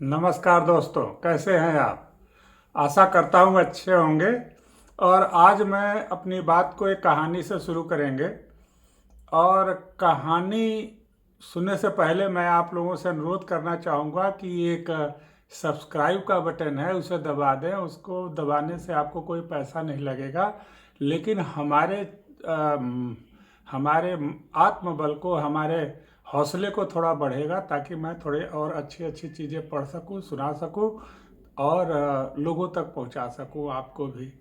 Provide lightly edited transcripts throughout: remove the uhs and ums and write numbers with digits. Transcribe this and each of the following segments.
नमस्कार दोस्तों, कैसे हैं आप। आशा करता हूँ अच्छे होंगे। और आज मैं अपनी बात को एक कहानी से शुरू करेंगे। और कहानी सुनने से पहले मैं आप लोगों से अनुरोध करना चाहूँगा कि एक सब्सक्राइब का बटन है, उसे दबा दें। उसको दबाने से आपको कोई पैसा नहीं लगेगा, लेकिन हमारे आत्मबल को, हमारे हौसले को थोड़ा बढ़ेगा, ताकि मैं थोड़े और अच्छी अच्छी चीज़ें पढ़ सकूं, सुना सकूं और लोगों तक पहुंचा सकूं आपको भी।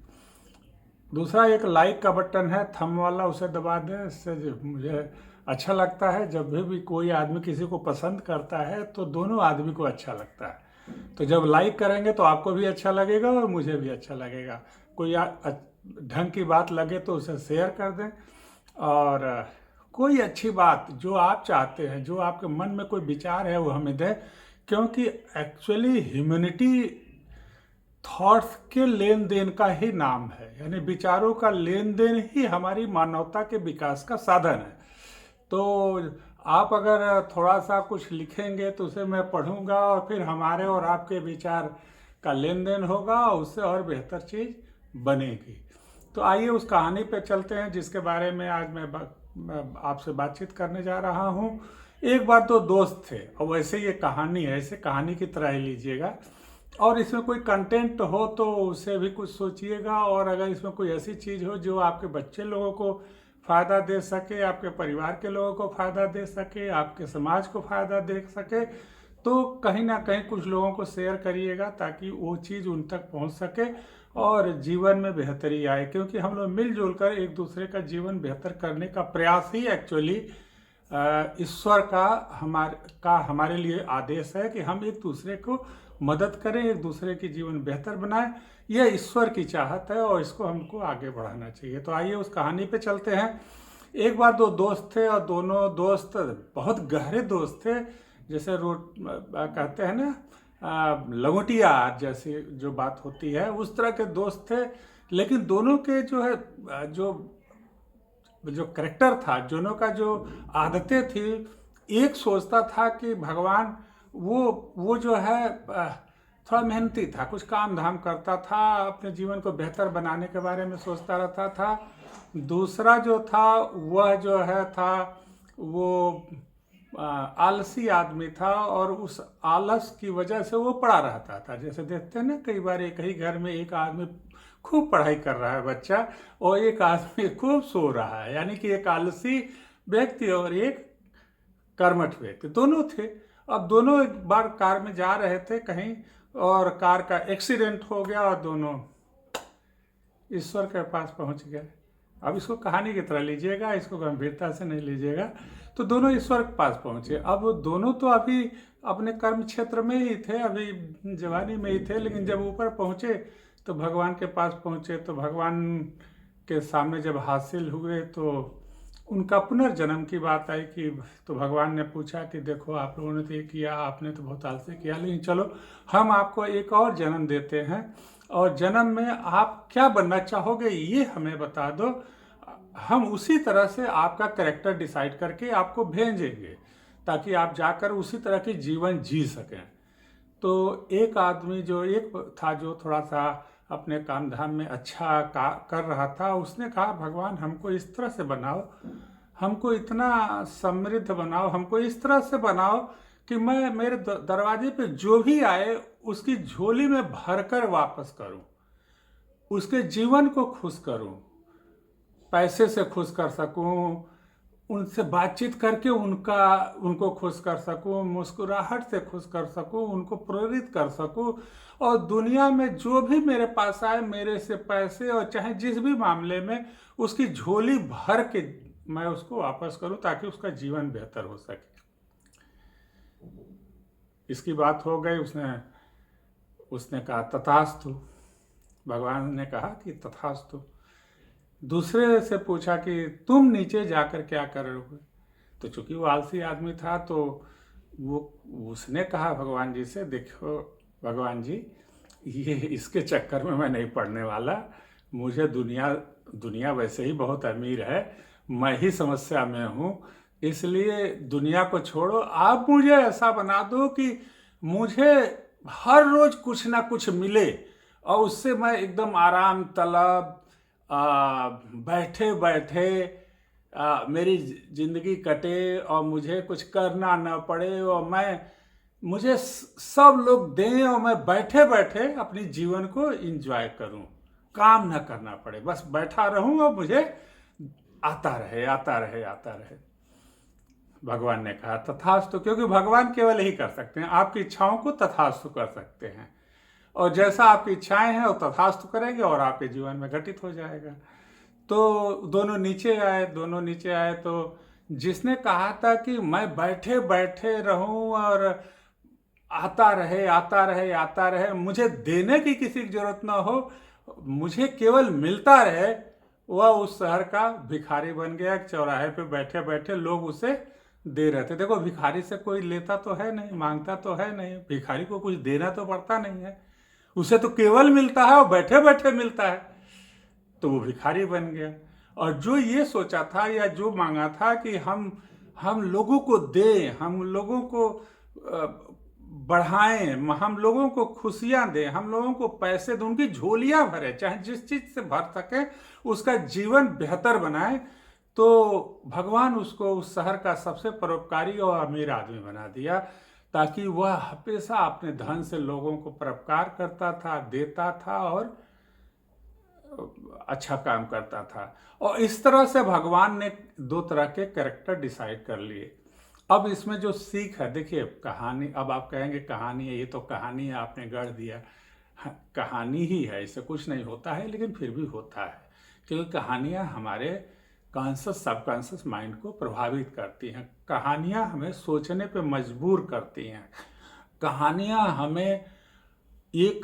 दूसरा एक लाइक का बटन है, थंब वाला, उसे दबा दें। इससे मुझे अच्छा लगता है। जब भी कोई आदमी किसी को पसंद करता है तो दोनों आदमी को अच्छा लगता है। तो जब लाइक करेंगे तो आपको भी अच्छा लगेगा और मुझे भी अच्छा लगेगा। कोई ढंग की बात लगे तो उसे शेयर कर दें। और कोई अच्छी बात जो आप चाहते हैं, जो आपके मन में कोई विचार है, वो हमें दें। क्योंकि एक्चुअली ह्यूमैनिटी थॉट्स के लेन देन का ही नाम है, यानी विचारों का लेन देन ही हमारी मानवता के विकास का साधन है। तो आप अगर थोड़ा सा कुछ लिखेंगे तो उसे मैं पढ़ूंगा और फिर हमारे और आपके विचार का लेन देन होगा, उससे और बेहतर चीज़ बनेगी। तो आइए उस कहानी पे चलते हैं जिसके बारे में आज मैं आपसे बातचीत करने जा रहा हूँ। एक बार दो दोस्त थे, और वैसे ये कहानी है, इसे कहानी की तरह ही लीजिएगा। और इसमें कोई कंटेंट हो तो उसे भी कुछ सोचिएगा। और अगर इसमें कोई ऐसी चीज़ हो जो आपके बच्चे लोगों को फ़ायदा दे सके, आपके परिवार के लोगों को फ़ायदा दे सके, आपके समाज को फ़ायदा दे सके, तो कहीं ना कहीं कुछ लोगों को शेयर करिएगा, ताकि वो चीज़ उन तक पहुंच सके और जीवन में बेहतरी आए। क्योंकि हम लोग मिलजुल कर एक दूसरे का जीवन बेहतर करने का प्रयास ही एक्चुअली ईश्वर का हमारे लिए आदेश है कि हम एक दूसरे को मदद करें, एक दूसरे की जीवन बेहतर बनाएं। यह ईश्वर की चाहत है और इसको हमको आगे बढ़ाना चाहिए। तो आइए उस कहानी पे चलते हैं। एक बार दो दोस्त थे और दोनों दोस्त बहुत गहरे दोस्त थे। जैसे कहते हैं ना, लंगोटिया जैसी जो बात होती है, उस तरह के दोस्त थे। लेकिन दोनों के जो है, जो जो करेक्टर था, दोनों का जो आदतें थी, एक सोचता था कि भगवान, वो जो है थोड़ा मेहनती था, कुछ काम धाम करता था, अपने जीवन को बेहतर बनाने के बारे में सोचता रहता था। दूसरा जो था, वह जो है था, वो आलसी आदमी था, और उस आलस की वजह से वो पड़ा रहता था। जैसे देखते हैं ना, कई बार एक ही घर में एक आदमी खूब पढ़ाई कर रहा है बच्चा, और एक आदमी खूब सो रहा है, यानी कि एक आलसी व्यक्ति और एक कर्मठ व्यक्ति दोनों थे। अब दोनों एक बार कार में जा रहे थे कहीं, और कार का एक्सीडेंट हो गया और दोनों ईश्वर के पास पहुंच गए। अब इसको कहानी की तरह लीजिएगा, इसको गंभीरता से नहीं लीजिएगा। तो दोनों ईश्वर के पास पहुंचे। अब दोनों तो अभी अपने कर्म क्षेत्र में ही थे, अभी जवानी में ही थे, लेकिन जब ऊपर पहुंचे तो भगवान के पास पहुंचे। तो भगवान के सामने जब हासिल हुए तो उनका पुनर्जन्म की बात आई कि, तो भगवान ने पूछा कि देखो, आप लोगों ने तो ये किया, आपने तो बहुत आलसी किया, लेकिन चलो हम आपको एक और जन्म देते हैं, और जन्म में आप क्या बनना चाहोगे ये हमें बता दो। हम उसी तरह से आपका कैरेक्टर डिसाइड करके आपको भेजेंगे, ताकि आप जाकर उसी तरह की जीवन जी सकें। तो एक आदमी जो एक था, जो थोड़ा सा अपने काम धाम में अच्छा कर रहा था, उसने कहा, भगवान हमको इस तरह से बनाओ, हमको इतना समृद्ध बनाओ, हमको इस तरह से बनाओ कि मैं मेरे दरवाजे पे जो भी आए उसकी झोली में भरकर वापस करूं, उसके जीवन को खुश करूं, पैसे से खुश कर सकूं, उनसे बातचीत करके उनको खुश कर सकूं, मुस्कुराहट से खुश कर सकूं, उनको प्रेरित कर सकूं, और दुनिया में जो भी मेरे पास आए, मेरे से पैसे और चाहे जिस भी मामले में, उसकी झोली भर के मैं उसको वापस करूं, ताकि उसका जीवन बेहतर हो सके। इसकी बात हो गई। उसने कहा तथास्तु। भगवान ने कहा कि तथास्तु। दूसरे से पूछा कि तुम नीचे जाकर क्या करोगे। तो चूंकि वो आलसी आदमी था, तो उसने कहा भगवान जी से, देखो भगवान जी, ये इसके चक्कर में मैं नहीं पड़ने वाला। मुझे दुनिया वैसे ही बहुत अमीर है, मैं ही समस्या में हूँ, इसलिए दुनिया को छोड़ो, आप मुझे ऐसा बना दो कि मुझे हर रोज कुछ ना कुछ मिले और उससे मैं एकदम आराम तलब बैठे बैठे मेरी जिंदगी कटे और मुझे कुछ करना ना पड़े और मुझे सब लोग दें और मैं बैठे बैठे अपनी जीवन को एंजॉय करूं, काम ना करना पड़े, बस बैठा रहूं और मुझे आता रहे आता रहे आता रहे। भगवान ने कहा तथास्तु, क्योंकि भगवान केवल यही कर सकते हैं, आपकी इच्छाओं को तथास्तु कर सकते हैं और जैसा आपकी इच्छाएं हैं वो तथास्तु करेंगे और आपके जीवन में घटित हो जाएगा। तो दोनों नीचे आए तो जिसने कहा था कि मैं बैठे बैठे रहूं और आता रहे आता रहे आता रहे, मुझे देने की किसी की जरूरत ना हो, मुझे केवल मिलता रहे, वह उस शहर का भिखारी बन गया। चौराहे पे बैठे बैठे लोग उसे दे रहे थे। देखो, भिखारी से कोई लेता तो है नहीं, मांगता तो है नहीं, भिखारी को कुछ देना तो पड़ता नहीं है, उसे तो केवल मिलता है और बैठे बैठे मिलता है, तो वो भिखारी बन गया। और जो ये सोचा था या जो मांगा था कि हम लोगों को दें, हम लोगों को बढ़ाएं, हम लोगों को खुशियां दें, हम लोगों को पैसे दें, उनकी झोलियां भरे, चाहे जिस चीज से भर सके उसका जीवन बेहतर बनाए, तो भगवान उसको उस शहर का सबसे परोपकारी और अमीर आदमी बना दिया, ताकि वह हमेशा अपने धन से लोगों को परोपकार करता था, देता था और अच्छा काम करता था। और इस तरह से भगवान ने दो तरह के कैरेक्टर डिसाइड कर लिए। अब इसमें जो सीख है, देखिए कहानी, अब आप कहेंगे कहानी है, ये तो कहानी है, आपने गढ़ दिया। हाँ, कहानी ही है, इससे कुछ नहीं होता है, लेकिन फिर भी होता है, क्योंकि कहानियाँ हमारे कॉन्शियस सबकॉन्शियस माइंड को प्रभावित करती हैं। कहानियाँ हमें सोचने पे मजबूर करती हैं। कहानियाँ हमें एक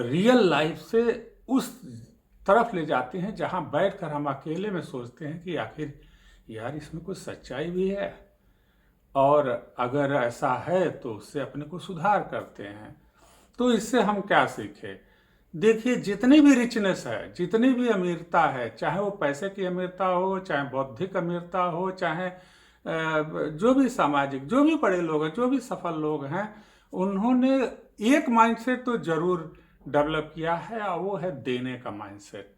रियल लाइफ से उस तरफ ले जाती हैं जहाँ बैठकर हम अकेले में सोचते हैं कि आखिर यार इसमें कुछ सच्चाई भी है, और अगर ऐसा है तो उससे अपने को सुधार करते हैं। तो इससे हम क्या सीखें? देखिए, जितनी भी रिचनेस है, जितनी भी अमीरता है, चाहे वो पैसे की अमीरता हो, चाहे बौद्धिक अमीरता हो, चाहे जो भी सामाजिक, जो भी बड़े लोग हैं, जो भी सफल लोग हैं, उन्होंने एक माइंडसेट तो जरूर डेवलप किया है, और वो है देने का माइंडसेट।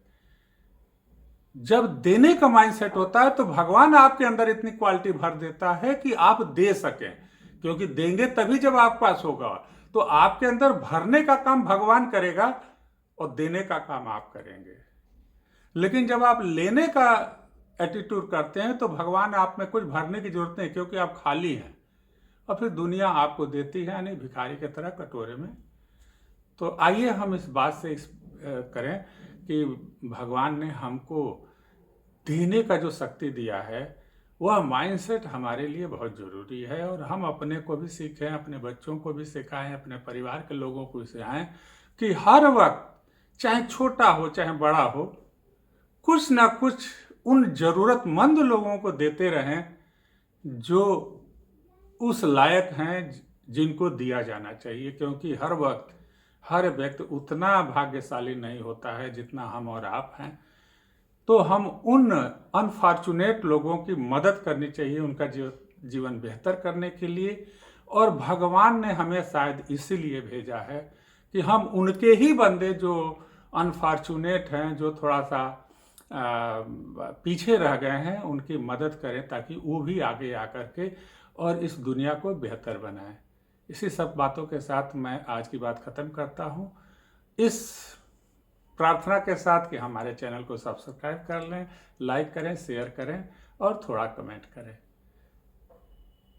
जब देने का माइंडसेट होता है तो भगवान आपके अंदर इतनी क्वालिटी भर देता है कि आप दे सकें, क्योंकि देंगे तभी जब आपके पास होगा। तो आपके अंदर भरने का काम भगवान करेगा और देने का काम आप करेंगे। लेकिन जब आप लेने का एटीट्यूड करते हैं तो भगवान आप में कुछ भरने की जरूरत नहीं, क्योंकि आप खाली हैं, और फिर दुनिया आपको देती है, यानी भिखारी की तरह कटोरे में। तो आइए हम इस बात से करें कि भगवान ने हमको देने का जो शक्ति दिया है, वह माइंडसेट हमारे लिए बहुत ज़रूरी है, और हम अपने को भी सीखें, अपने बच्चों को भी सिखाएं, अपने परिवार के लोगों को सिखाएं कि हर वक्त, चाहे छोटा हो चाहे बड़ा हो, कुछ ना कुछ उन ज़रूरतमंद लोगों को देते रहें जो उस लायक हैं जिनको दिया जाना चाहिए। क्योंकि हर वक्त हर व्यक्ति उतना भाग्यशाली नहीं होता है जितना हम और आप हैं। तो हम उन अनफॉर्चुनेट लोगों की मदद करनी चाहिए, उनका जीवन बेहतर करने के लिए। और भगवान ने हमें शायद इसीलिए भेजा है कि हम उनके ही बंदे जो अनफॉर्चुनेट हैं, जो थोड़ा सा पीछे रह गए हैं, उनकी मदद करें, ताकि वो भी आगे आकर के और इस दुनिया को बेहतर बनाएं। इसी सब बातों के साथ मैं आज की बात ख़त्म करता हूँ, इस प्रार्थना के साथ कि हमारे चैनल को सब्सक्राइब कर लें, लाइक करें, शेयर करें और थोड़ा कमेंट करें।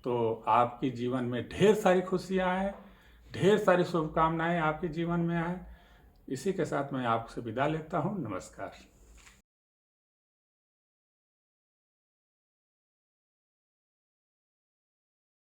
तो आपके जीवन में ढेर सारी खुशियाँ आएँ, ढेर सारी शुभकामनाएं आपके जीवन में आए। इसी के साथ मैं आपसे विदा लेता हूँ। नमस्कार।